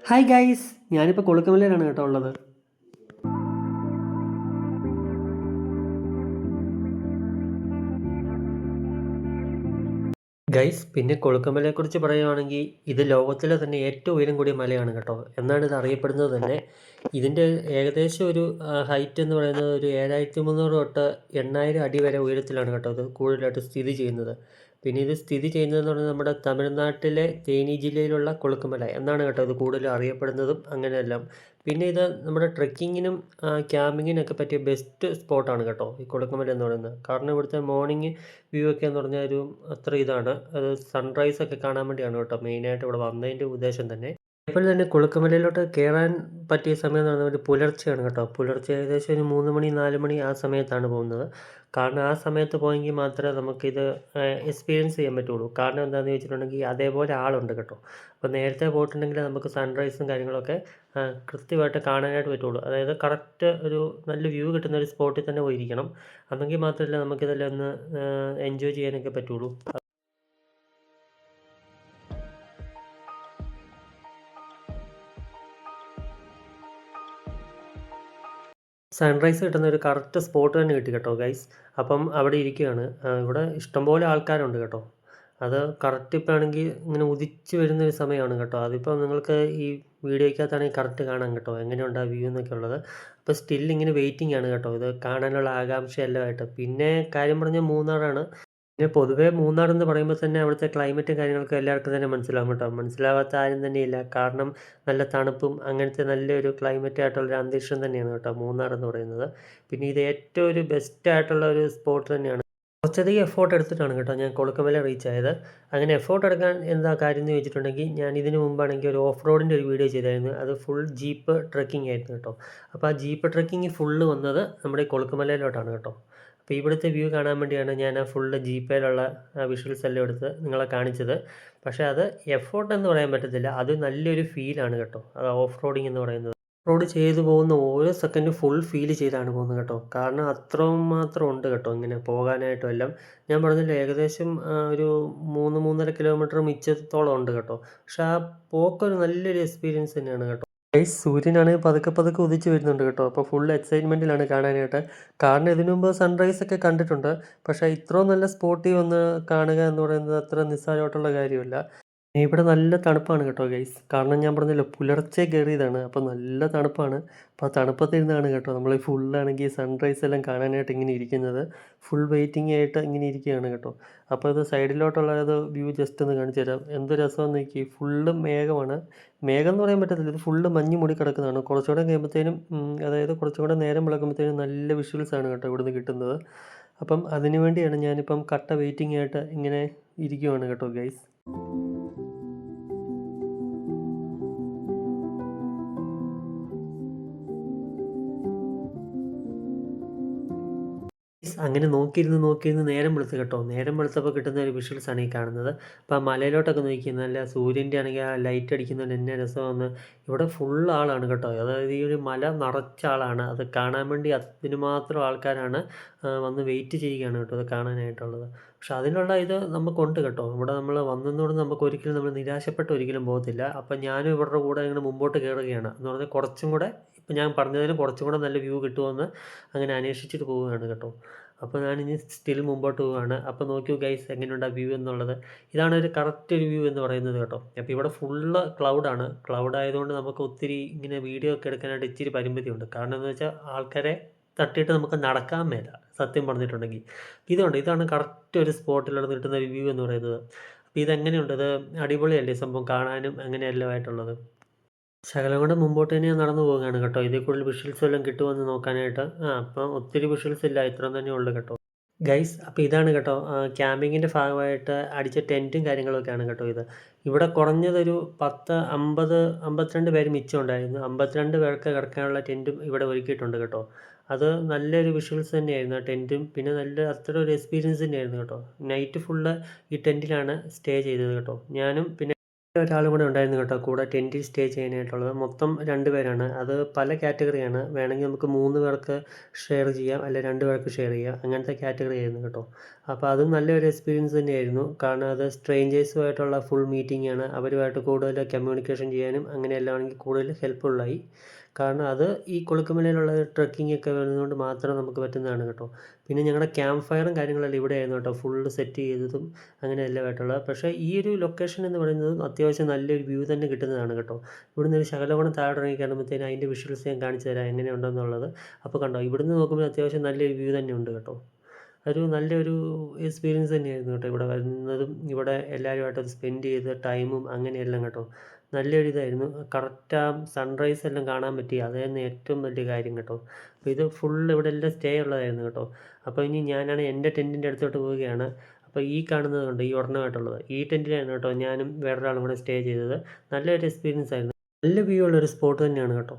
Hi guys, ഞാനിപ്പോൾ കൊളുക്കുമലയിലാണ് കേട്ടോ ഉള്ളത്. ഗൈസ്, പിന്നെ കൊളുക്കുമലയെക്കുറിച്ച് പറയുകയാണെങ്കിൽ ഇത് ലോകത്തിലെ തന്നെ ഏറ്റവും ഉയരം കൂടിയ മലയാണ് കേട്ടോ. എന്നാണ് ഇത് അറിയപ്പെടുന്നത് തന്നെ. ഇതിൻ്റെ ഏകദേശം ഒരു ഹൈറ്റ് എന്ന് പറയുന്നത് ഒരു 7300 തൊട്ട് 8000 അടി വരെ ഉയരത്തിലാണ് കേട്ടോ ഇത് കൂടുതലായിട്ട് സ്ഥിതി ചെയ്യുന്നത്. പിന്നെ ഇത് സ്ഥിതി ചെയ്യുന്നതെന്ന് പറഞ്ഞാൽ നമ്മുടെ തമിഴ്നാട്ടിലെ തേനി ജില്ലയിലുള്ള കൊളുക്കുമല എന്നാണ് കേട്ടോ ഇത് കൂടുതൽ അറിയപ്പെടുന്നതും അങ്ങനെയെല്ലാം. പിന്നെ ഇത് നമ്മുടെ ട്രെക്കിങ്ങിനും ക്യാമ്പിങ്ങിനൊക്കെ പറ്റിയ ബെസ്റ്റ് സ്പോട്ടാണ് കേട്ടോ ഈ കൊളുക്കുമല എന്ന് പറയുന്നത്. കാരണം ഇവിടുത്തെ മോർണിംഗ് വ്യൂ ഒക്കെ എന്ന് പറഞ്ഞാൽ ഒരു അത്ര ഇതാണ്. അത് സൺറൈസ് ഒക്കെ കാണാൻ വേണ്ടിയാണ് കേട്ടോ മെയിനായിട്ട് ഇവിടെ വന്നതിൻ്റെ ഉദ്ദേശം തന്നെ. അതേപോലെ തന്നെ കുളുക്കുമലയിലോട്ട് കയറാൻ പറ്റിയ സമയം എന്ന് പറഞ്ഞാൽ ഒരു പുലർച്ചെയാണ് കേട്ടോ. പുലർച്ചെ ഏകദേശം ഒരു 3 മണി 4 മണി ആ സമയത്താണ് പോകുന്നത്. കാരണം ആ സമയത്ത് പോയെങ്കിൽ മാത്രമേ നമുക്കിത് എക്സ്പീരിയൻസ് ചെയ്യാൻ പറ്റുള്ളൂ. കാരണം എന്താണെന്ന് ചോദിച്ചിട്ടുണ്ടെങ്കിൽ അതേപോലെ ആളുണ്ട് കേട്ടോ. അപ്പോൾ നേരത്തെ പോയിട്ടുണ്ടെങ്കിൽ നമുക്ക് സൺറൈസും കാര്യങ്ങളൊക്കെ കൃത്യമായിട്ട് കാണാനായിട്ട് പറ്റുള്ളൂ. അതായത് കറക്റ്റ് ഒരു നല്ല വ്യൂ കിട്ടുന്ന ഒരു സ്പോട്ടിൽ തന്നെ പോയിരിക്കണം. അന്നെങ്കിൽ മാത്രമല്ല നമുക്കിതെല്ലാം ഒന്ന് എൻജോയ് ചെയ്യാനൊക്കെ പറ്റുള്ളൂ. സൺറൈസ് കിട്ടുന്ന ഒരു കറക്റ്റ് സ്പോട്ട് തന്നെ കിട്ടി കേട്ടോ ഗൈസ്. അപ്പം അവിടെ ഇരിക്കുകയാണ്. ഇവിടെ ഇഷ്ടംപോലെ ആൾക്കാരുണ്ട് കേട്ടോ. അത് കറക്റ്റ് ഇപ്പോൾ ആണെങ്കിൽ ഇങ്ങനെ ഉദിച്ച് വരുന്നൊരു സമയമാണ് കേട്ടോ. അതിപ്പോൾ നിങ്ങൾക്ക് ഈ വീഡിയോയ്ക്കകത്താണെങ്കിൽ കറക്റ്റ് കാണാം കേട്ടോ എങ്ങനെയുണ്ട് ആ വ്യൂ എന്നൊക്കെ ഉള്ളത്. അപ്പോൾ സ്റ്റിൽ ഇങ്ങനെ വെയിറ്റിംഗ് ആണ് കേട്ടോ ഇത് കാണാനുള്ള ആകാംക്ഷ എല്ലാമായിട്ട്. പിന്നെ കാര്യം പറഞ്ഞാൽ മൂന്നാറാണ്. പിന്നെ പൊതുവേ മൂന്നാറെന്ന് പറയുമ്പോൾ തന്നെ അവിടുത്തെ ക്ലൈമറ്റും കാര്യങ്ങളൊക്കെ എല്ലാവർക്കും തന്നെ മനസ്സിലാവും കേട്ടോ. മനസ്സിലാവാത്ത ആരും തന്നെയില്ല. കാരണം നല്ല തണുപ്പും അങ്ങനത്തെ നല്ലൊരു ക്ലൈമറ്റ് ആയിട്ടുള്ളൊരു അന്തരീക്ഷം തന്നെയാണ് കേട്ടോ മൂന്നാർ എന്ന് പറയുന്നത്. പിന്നെ ഇത് ഏറ്റവും ഒരു ബെസ്റ്റ് ആയിട്ടുള്ള ഒരു സ്പോട്ട് തന്നെയാണ്. കുറച്ചധികം എഫോർട്ട് എടുത്തിട്ടാണ് കേട്ടോ ഞാൻ കൊളുക്കുമല റീച്ച് ആയത്. അങ്ങനെ എഫോർട്ട് എടുക്കാൻ എന്താ കാര്യം എന്ന് ചോദിച്ചിട്ടുണ്ടെങ്കിൽ ഞാൻ ഇതിന് മുമ്പാണെങ്കിൽ ഒരു ഓഫ് റോഡിൻ്റെ ഒരു വീഡിയോ ചെയ്തായിരുന്നു. അത് ഫുൾ ജീപ്പ് ട്രക്കിംഗ് ആയിരുന്നു കേട്ടോ. അപ്പോൾ ആ ജീപ്പ് ട്രക്കിംഗ് ഫുള്ള് വന്നത് നമ്മുടെ ഈ കൊളുക്കുമലയിലോട്ടാണ് കേട്ടോ. അപ്പോൾ ഇവിടുത്തെ വ്യൂ കാണാൻ വേണ്ടിയാണ് ഞാൻ ആ ഫുള്ള് ജീപ്പയിലുള്ള വിഷ്വൽസ് എല്ലാം എടുത്ത് നിങ്ങളെ കാണിച്ചത്. പക്ഷേ അത് എഫോർട്ട് എന്ന് പറയാൻ പറ്റത്തില്ല. അത് നല്ലൊരു ഫീലാണ് കേട്ടോ. അത് ഓഫ് റോഡിങ് എന്ന് പറയുന്നത്. റോഡ് ചെയ്തു പോകുന്ന ഓരോ സെക്കൻഡും ഫുൾ ഫീൽ ചെയ്താണ് പോകുന്നത് കേട്ടോ. കാരണം അത്രയും മാത്രം ഉണ്ട് കേട്ടോ ഇങ്ങനെ പോകാനായിട്ടും എല്ലാം. ഞാൻ പറഞ്ഞില്ലേ ഏകദേശം ഒരു 3, 3.5 കിലോമീറ്റർ മിച്ചത്തോളം ഉണ്ട് കേട്ടോ. പക്ഷെ ആ പോക്കൊരു നല്ലൊരു എക്സ്പീരിയൻസ് തന്നെയാണ് കേട്ടോ. ഗൈസ്, സൂര്യനാണെങ്കിൽ പതുക്കെ പതുക്കെ ഉദിച്ച് വരുന്നുണ്ട് കേട്ടോ. അപ്പോൾ ഫുൾ എക്സൈറ്റ്മെൻറ്റിലാണ് കാണാനായിട്ട്. കാരണം ഇതിനു മുമ്പ് സൺറൈസ് ഒക്കെ കണ്ടിട്ടുണ്ട്. പക്ഷേ ഇത്രയും നല്ല സ്പോട്ടിൽ വന്ന് കാണുക എന്ന് പറയുന്നത് അത്ര നിസ്സാരമായിട്ടുള്ള കാര്യമല്ല. ഇവിടെ നല്ല തണുപ്പാണ് കേട്ടോ ഗൈസ്. കാരണം ഞാൻ പറഞ്ഞല്ലോ പുലർച്ചെ കയറിയതാണ്. അപ്പോൾ നല്ല തണുപ്പാണ്. അപ്പോൾ ആ തണുപ്പത്തിരുന്നാണ് കേട്ടോ നമ്മൾ ഫുള്ളാണെങ്കിൽ സൺറൈസ് എല്ലാം കാണാനായിട്ട് ഇങ്ങനെ ഇരിക്കുന്നത്. ഫുൾ വെയിറ്റിംഗ് ആയിട്ട് ഇങ്ങനെ ഇരിക്കുകയാണ് കേട്ടോ. അപ്പോൾ ഇത് സൈഡിലോട്ടുള്ള അത് വ്യൂ ജസ്റ്റ് ഒന്ന് കാണിച്ചു തരാം. എന്ത് രസമെന്ന് നോക്കി. ഫുള്ള് മേഘമാണ്. മേഘം എന്ന് പറയാൻ പറ്റത്തില്ല. ഇത് ഫുള്ള് മഞ്ഞ് മൂടി കിടക്കുന്നതാണ്. കുറച്ചുകൂടെ കഴിയുമ്പോഴത്തേനും അതായത് കുറച്ചുകൂടെ നേരം വിളക്കുമ്പോഴത്തേനും നല്ല വിഷ്വൽസാണ് കേട്ടോ ഇവിടുന്ന് കിട്ടുന്നത്. അപ്പം അതിനു വേണ്ടിയാണ് ഞാനിപ്പം കട്ട വെയിറ്റിംഗ് ആയിട്ട് ഇങ്ങനെ ഇരിക്കുവാണ് കേട്ടോ ഗൈസ്. അങ്ങനെ നോക്കിയിരുന്ന് നേരം വെളുത്തു കേട്ടോ. നേരം വെളുത്തപ്പോൾ കിട്ടുന്ന ഒരു വിഷ്വൽസാണ് ഈ കാണുന്നത്. അപ്പോൾ ആ മലയിലോട്ടൊക്കെ നോക്കി നല്ല സൂര്യൻ്റെ ആണെങ്കിൽ ആ ലൈറ്റ് അടിക്കുന്നതിന് എന്നെ രസമെന്ന്. ഇവിടെ ഫുൾ ആളാണ് കേട്ടോ. അതായത് ഈ ഒരു മല നിറച്ച ആളാണ്. അത് കാണാൻ വേണ്ടി അതിന് മാത്രം ആൾക്കാരാണ് വന്ന് വെയിറ്റ് ചെയ്യുകയാണ് കേട്ടോ അത് കാണാനായിട്ടുള്ളത്. പക്ഷെ അതിനുള്ള ഇത് നമുക്കുണ്ട് കേട്ടോ. ഇവിടെ നമ്മൾ വന്നതോടെ നമുക്ക് ഒരിക്കലും നമ്മൾ നിരാശപ്പെട്ട് ഒരിക്കലും പോകത്തില്ല. അപ്പം ഞാനും ഇവരുടെ കൂടെ ഇങ്ങനെ മുമ്പോട്ട് കയറുകയാണ്. എന്ന് പറഞ്ഞാൽ കുറച്ചും കൂടെ ഇപ്പം ഞാൻ പറഞ്ഞതിലും കുറച്ചും കൂടെ നല്ല വ്യൂ കിട്ടുമെന്ന് അങ്ങനെ അന്വേഷിച്ചിട്ട് പോവുകയാണ് കേട്ടോ. അപ്പോൾ ഞാനിനി സ്റ്റിൽ മുമ്പോട്ട് പോവുകയാണ്. അപ്പോൾ നോക്കിയോ ഗൈസ് എങ്ങനെയുണ്ട് ആ വ്യൂ എന്നുള്ളത്. ഇതാണ് ഒരു കറക്റ്റ് ഒരു വ്യൂ എന്ന് പറയുന്നത് കേട്ടോ. അപ്പോൾ ഇവിടെ ഫുള്ള് ക്ലൗഡാണ്. ക്ലൗഡ് ആയതുകൊണ്ട് നമുക്ക് ഒത്തിരി ഇങ്ങനെ വീഡിയോ ഒക്കെ എടുക്കാനായിട്ട് ഇച്ചിരി പരിമിതിയുണ്ട്. കാരണം എന്ന് വെച്ചാൽ ആൾക്കാരെ തട്ടിയിട്ട് നമുക്ക് നടക്കാൻ മേല സത്യം പറഞ്ഞിട്ടുണ്ടെങ്കിൽ. ഇതാണ് കറക്റ്റ് ഒരു സ്പോട്ടിലുള്ള കിട്ടുന്ന ഒരു വ്യൂ എന്ന് പറയുന്നത്. അപ്പോൾ ഇതെങ്ങനെയുണ്ട്? ഇത് അടിപൊളിയല്ലേ സംഭവം കാണാനും അങ്ങനെയെല്ലാം ആയിട്ടുള്ളത്. ശകലം കൂടെ മുമ്പോട്ട് തന്നെ നടന്നു പോവുകയാണ് കേട്ടോ. ഇതിൽ കൂടുതൽ വിഷ്വൽസ് വല്ലതും കിട്ടുമെന്ന് നോക്കാനായിട്ട്. അപ്പം ഒത്തിരി വിഷ്വൽസ് ഇല്ല, ഇത്രയും തന്നെ ഉള്ളു കേട്ടോ. ഗൈസ്, അപ്പോൾ ഇതാണ് കേട്ടോ ക്യാമ്പിങ്ങിൻ്റെ ഭാഗമായിട്ട് അടിച്ച ടെൻറ്റും കാര്യങ്ങളൊക്കെയാണ് കേട്ടോ ഇത്. ഇവിടെ കുറഞ്ഞതൊരു 10, 50, 52 പേര് മിച്ചം ഉണ്ടായിരുന്നു. 52 പേർക്ക് കിടക്കാനുള്ള ടെൻറ്റും ഇവിടെ ഒരുക്കിയിട്ടുണ്ട് കേട്ടോ. അത് നല്ലൊരു വിഷ്വൽസ് തന്നെയായിരുന്നു ആ ടെൻറ്റും. പിന്നെ നല്ല അത്ര ഒരു എക്സ്പീരിയൻസ് തന്നെയായിരുന്നു കേട്ടോ. നൈറ്റ് ഫുള്ള് ഈ ടെൻറ്റിലാണ് സ്റ്റേ ചെയ്തത് കേട്ടോ. ഞാനും പിന്നെ ഒരാളും കൂടെ ഉണ്ടായിരുന്നു കേട്ടോ കൂടെ ടെൻറ്റിൽ സ്റ്റേ ചെയ്യാനായിട്ടുള്ളത്. മൊത്തം 2 പേരാണ്. അത് പല കാറ്റഗറിയാണ്. വേണമെങ്കിൽ നമുക്ക് 3 പേർക്ക് ഷെയർ ചെയ്യാം, അല്ലെ 2 പേർക്ക് ഷെയർ ചെയ്യാം. അങ്ങനത്തെ കാറ്റഗറി ആയിരുന്നു കേട്ടോ. അപ്പോൾ അതും നല്ലൊരു എക്സ്പീരിയൻസ് തന്നെയായിരുന്നു. കാരണം അത് സ്ട്രേഞ്ചേഴ്സുമായിട്ടുള്ള ഫുൾ മീറ്റിംഗാണ്. അവരുമായിട്ട് കൂടുതൽ കമ്മ്യൂണിക്കേഷൻ ചെയ്യാനും അങ്ങനെയെല്ലാം ആണെങ്കിൽ കൂടുതൽ ഹെൽപ്ഫുള്ളായി. കാരണം അത് ഈ കൊളുക്കുമലയിലുള്ള ട്രക്കിങ്ങൊക്കെ വരുന്നതുകൊണ്ട് മാത്രം നമുക്ക് പറ്റുന്നതാണ് കേട്ടോ. പിന്നെ ഞങ്ങളുടെ ക്യാമ്പ് ഫയറും കാര്യങ്ങളെല്ലാം ഇവിടെയായിരുന്നു കേട്ടോ. ഫുള്ള് സെറ്റ് ചെയ്തതും അങ്ങനെ എല്ലാമായിട്ടുള്ളത്. പക്ഷേ ഈ ഒരു ലൊക്കേഷൻ എന്ന് പറയുന്നത് അത്യാവശ്യം നല്ലൊരു വ്യൂ തന്നെ കിട്ടുന്നതാണ് കേട്ടോ. ഇവിടുന്ന് ഒരു ശകലം താഴോട്ട് ഇറങ്ങി കഴിയുമ്പോഴത്തേനും അതിൻ്റെ വിഷ്വൽസ് ഞാൻ കാണിച്ചു തരാം എങ്ങനെയുണ്ടെന്നുള്ളത്. അപ്പോൾ കണ്ടോ, ഇവിടുന്ന് നോക്കുമ്പോൾ അത്യാവശ്യം നല്ലൊരു വ്യൂ തന്നെ ഉണ്ട് കേട്ടോ. ഒരു നല്ലൊരു എക്സ്പീരിയൻസ് തന്നെയായിരുന്നു കേട്ടോ. ഇവിടെ വരുന്നതും ഇവിടെ എല്ലാവരുമായിട്ട് സ്പെൻഡ് ചെയ്ത ടൈമും അങ്ങനെയെല്ലാം കേട്ടോ. നല്ലൊരിതായിരുന്നു. കറക്റ്റ് ആ സൺറൈസ് എല്ലാം കാണാൻ പറ്റി. അതായിരുന്നു ഏറ്റവും വലിയ കാര്യം കേട്ടോ. അപ്പോൾ ഇത് ഫുള്ള് ഇവിടെ എല്ലാം സ്റ്റേ ഉള്ളതായിരുന്നു കേട്ടോ. അപ്പോൾ ഇനി ഞാനാണ് എൻ്റെ ടെൻറ്റിൻ്റെ അടുത്തോട്ട് പോവുകയാണ്. അപ്പോൾ ഈ കാണുന്നത് കൊണ്ട് ഈ ഒരെണ്ണമായിട്ടുള്ളത് ഈ ടെൻറ്റിലാണ് കേട്ടോ ഞാനും വേറൊരാളും കൂടെ സ്റ്റേ ചെയ്തത്. നല്ലൊരു എക്സ്പീരിയൻസ് ആയിരുന്നു. നല്ല വ്യൂ ഉള്ളൊരു സ്പോട്ട് തന്നെയാണ് കേട്ടോ.